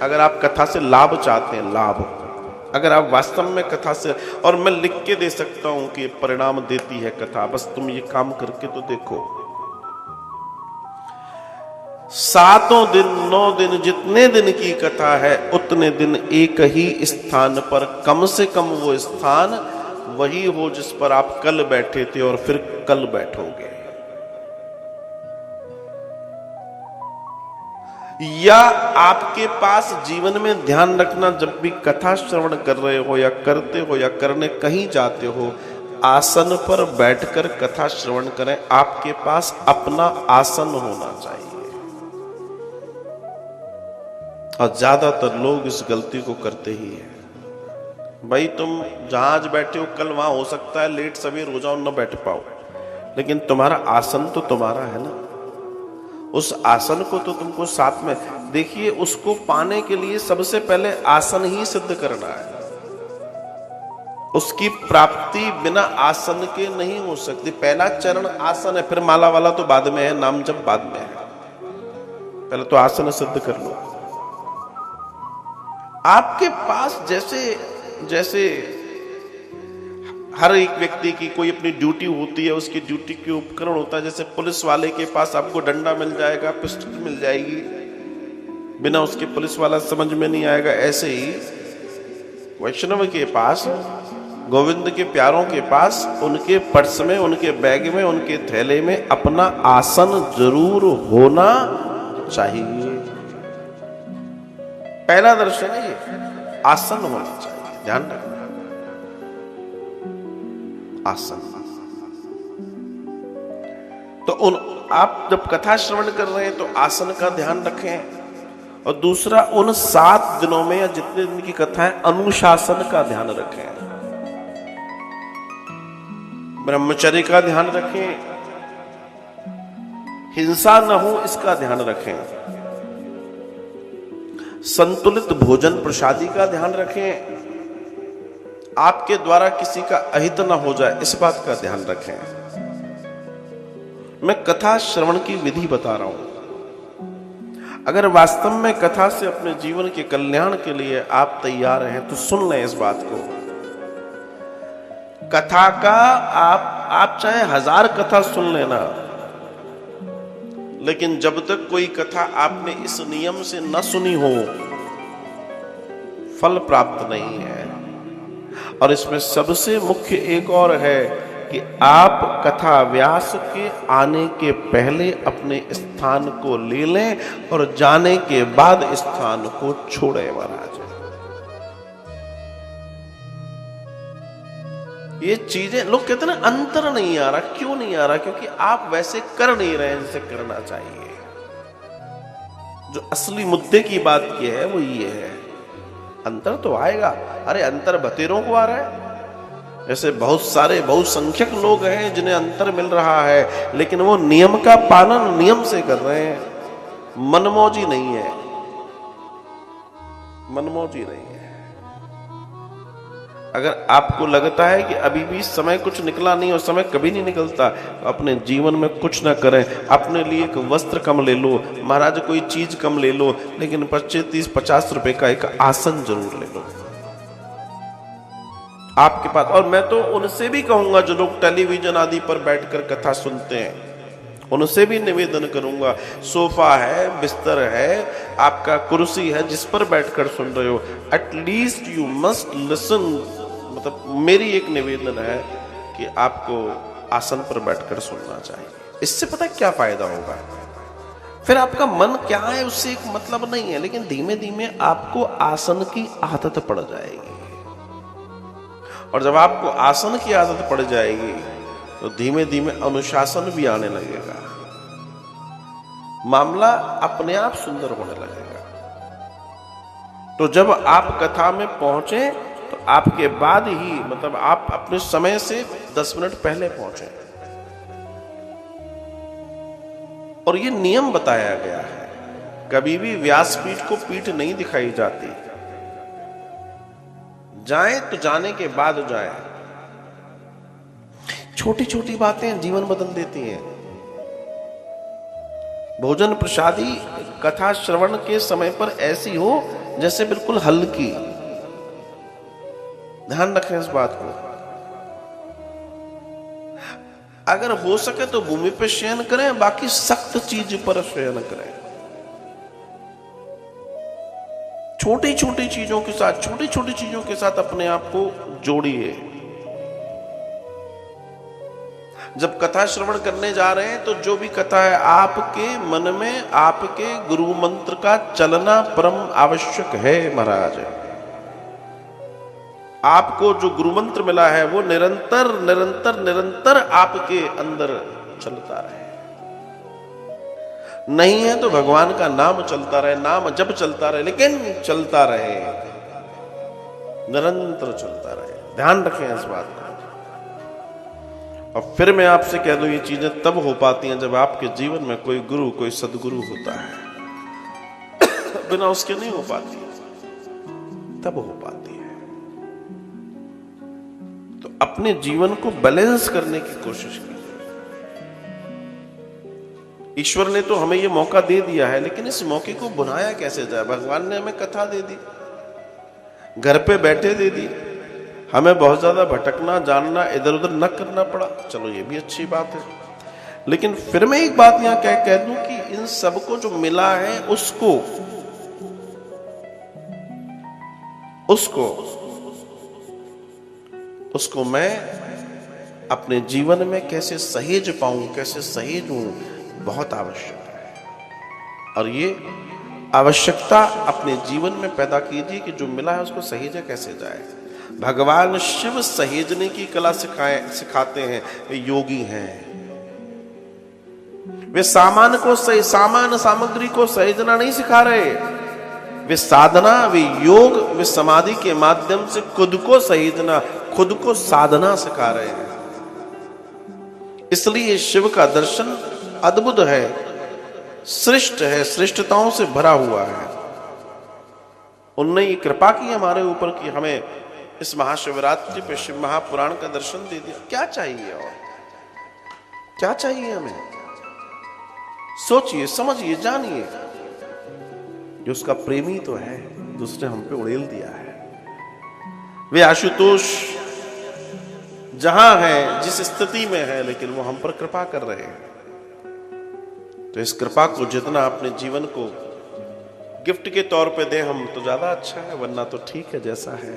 अगर आप कथा से लाभ चाहते हैं, लाभ, अगर आप वास्तव में कथा से, और मैं लिख के दे सकता हूं कि परिणाम देती है कथा, बस तुम ये काम करके तो देखो। 7 दिन 9 दिन जितने दिन की कथा है उतने दिन एक ही स्थान पर, कम से कम वो स्थान वही हो जिस पर आप कल बैठे थे और फिर कल बैठोगे। या आपके पास जीवन में ध्यान रखना, जब भी कथा श्रवण कर रहे हो या करते हो या करने कहीं जाते हो, आसन पर बैठकर कथा श्रवण करें। आपके पास अपना आसन होना चाहिए। और ज्यादातर लोग इस गलती को करते ही हैं। भाई तुम जहां आज बैठे हो कल वहां हो सकता है लेट सवेर हो जाओ, न बैठ पाओ, लेकिन तुम्हारा आसन तो तुम्हारा है ना। उस आसन को तो तुमको साथ में, देखिए उसको पाने के लिए सबसे पहले आसन ही सिद्ध करना है। उसकी प्राप्ति बिना आसन के नहीं हो सकती। पहला चरण आसन है, फिर माला वाला तो बाद में है, नाम जप बाद में है। पहले तो आसन सिद्ध कर लो। आपके पास जैसे हर एक व्यक्ति की कोई अपनी ड्यूटी होती है, उसकी ड्यूटी के उपकरण होता है। जैसे पुलिस वाले के पास आपको डंडा मिल जाएगा, पिस्टल मिल जाएगी, बिना उसके पुलिस वाला समझ में नहीं आएगा। ऐसे ही वैष्णव के पास, गोविंद के प्यारों के पास, उनके पर्स में, उनके बैग में, उनके थैले में अपना आसन जरूर होना चाहिए। पहला दर्शन है ये, आसन होना चाहिए, ध्यान रखना। आसन तो आप जब कथा श्रवण कर रहे हैं तो आसन का ध्यान रखें। और दूसरा, उन 7 दिनों में या जितने दिन की कथा है, अनुशासन का ध्यान रखें, ब्रह्मचर्य का ध्यान रखें, हिंसा न हो इसका ध्यान रखें, संतुलित भोजन प्रसादी का ध्यान रखें, आपके द्वारा किसी का अहित न हो जाए इस बात का ध्यान रखें। मैं कथा श्रवण की विधि बता रहा हूं। अगर वास्तव में कथा से अपने जीवन के कल्याण के लिए आप तैयार हैं तो सुन लें इस बात को। कथा का आप चाहे 1000 कथा सुन लेना, लेकिन जब तक कोई कथा आपने इस नियम से न सुनी हो, फल प्राप्त नहीं है। और इसमें सबसे मुख्य एक और है कि आप कथा व्यास के आने के पहले अपने स्थान को ले लें और जाने के बाद स्थान को छोड़े महाराज। ये चीजें लोग कहते हैं ना, अंतर नहीं आ रहा। क्यों नहीं आ रहा? क्योंकि आप वैसे कर नहीं रहे हैं जैसे करना चाहिए। जो असली मुद्दे की बात की है वो ये है, अंतर तो आएगा। अरे अंतर बतेरों को आ रहा है। ऐसे बहुत सारे बहुसंख्यक लोग हैं जिन्हें अंतर मिल रहा है, लेकिन वो नियम का पालन नियम से कर रहे हैं। मनमौजी नहीं है, मनमौजी नहीं है। अगर आपको लगता है कि अभी भी समय कुछ निकला नहीं और समय कभी नहीं निकलता, तो अपने जीवन में कुछ ना करें। अपने लिए एक वस्त्र कम ले लो महाराज, कोई चीज कम ले लो, लेकिन 25-30-50 रुपए का एक आसन जरूर ले लो आपके पास। और मैं तो उनसे भी कहूंगा जो लोग टेलीविजन आदि पर बैठकर कथा सुनते हैं, उनसे भी निवेदन करूंगा, सोफा है, बिस्तर है, आपका कुर्सी है, जिस पर बैठकर सुन रहे हो, एटलीस्ट यू मस्ट लिसन। मतलब मेरी एक निवेदन है कि आपको आसन पर बैठकर सुनना चाहिए। इससे पता क्या फायदा होगा? फिर आपका मन क्या है उससे एक मतलब नहीं है, लेकिन धीमे धीमे आपको आसन की आदत पड़ जाएगी। और जब आपको आसन की आदत पड़ जाएगी तो धीमे धीमे अनुशासन भी आने लगेगा, मामला अपने आप सुंदर होने लगेगा। तो जब आप कथा में पहुंचे तो आपके बाद ही, मतलब आप अपने समय से 10 मिनट पहले पहुंचे। और ये नियम बताया गया है, कभी भी व्यासपीठ को पीठ नहीं दिखाई जाती। जाएं तो जाने के बाद जाएं। छोटी छोटी बातें जीवन बदल देती हैं। भोजन प्रसादी कथा श्रवण के समय पर ऐसी हो जैसे बिल्कुल हल्की। ध्यान रखें इस बात को। अगर हो सके तो भूमि पर शयन करें, बाकी सख्त चीज पर शयन करें। छोटी छोटी चीजों के साथ, छोटी छोटी चीजों के साथ अपने आप को जोड़िए। जब कथा श्रवण करने जा रहे हैं तो जो भी कथा है, आपके मन में आपके गुरु मंत्र का चलना परम आवश्यक है महाराज। आपको जो गुरु मंत्र मिला है वो निरंतर निरंतर निरंतर आपके अंदर चलता रहे। नहीं है तो भगवान का नाम चलता रहे, नाम जब चलता रहे, लेकिन चलता रहे, निरंतर चलता रहे। ध्यान रखें इस बात को। और फिर मैं आपसे कह दूं, ये चीजें तब हो पाती हैं जब आपके जीवन में कोई गुरु, कोई सदगुरु होता है। बिना उसके नहीं हो पाती, तब हो पाती है। तो अपने जीवन को बैलेंस करने की कोशिश कीजिए। ईश्वर ने तो हमें ये मौका दे दिया है, लेकिन इस मौके को बुनाया कैसे जाए। भगवान ने हमें कथा दे दी, घर पे बैठे दे दी, हमें बहुत ज्यादा भटकना, जानना, इधर उधर न करना पड़ा। चलो ये भी अच्छी बात है, लेकिन फिर मैं एक बात यहां कह दूं कि इन सबको जो मिला है उसको मैं अपने जीवन में कैसे सहेज पाऊं, कैसे सहेजूं, बहुत आवश्यक है। और ये आवश्यकता अपने जीवन में पैदा कीजिए कि जो मिला है उसको सहेजा कैसे जाए। भगवान शिव सहेजने की कला सिखाते हैं। वे योगी हैं। वे सामान सामग्री को सहेजना नहीं सिखा रहे। वे साधना, वे योग, वे समाधि के माध्यम से खुद को सहेजना, खुद को साधना सिखा रहे हैं। इसलिए शिव का दर्शन अद्भुत है, श्रेष्ठ है, श्रेष्ठताओं से भरा हुआ है। उनने ये कृपा की हमारे ऊपर कि हमें इस महाशिवरात्रि पे शिव महापुराण का दर्शन दे दिया। क्या चाहिए और क्या चाहिए हमें? सोचिए, समझिए, जानिए। जो उसका प्रेमी तो है, जिसने हम पे उड़ेल दिया है। वे आशुतोष जहां है, जिस स्थिति में है, लेकिन वो हम पर कृपा कर रहे हैं। तो इस कृपा को जितना अपने जीवन को गिफ्ट के तौर पे दें हम, तो ज्यादा अच्छा है, वरना तो ठीक है जैसा है।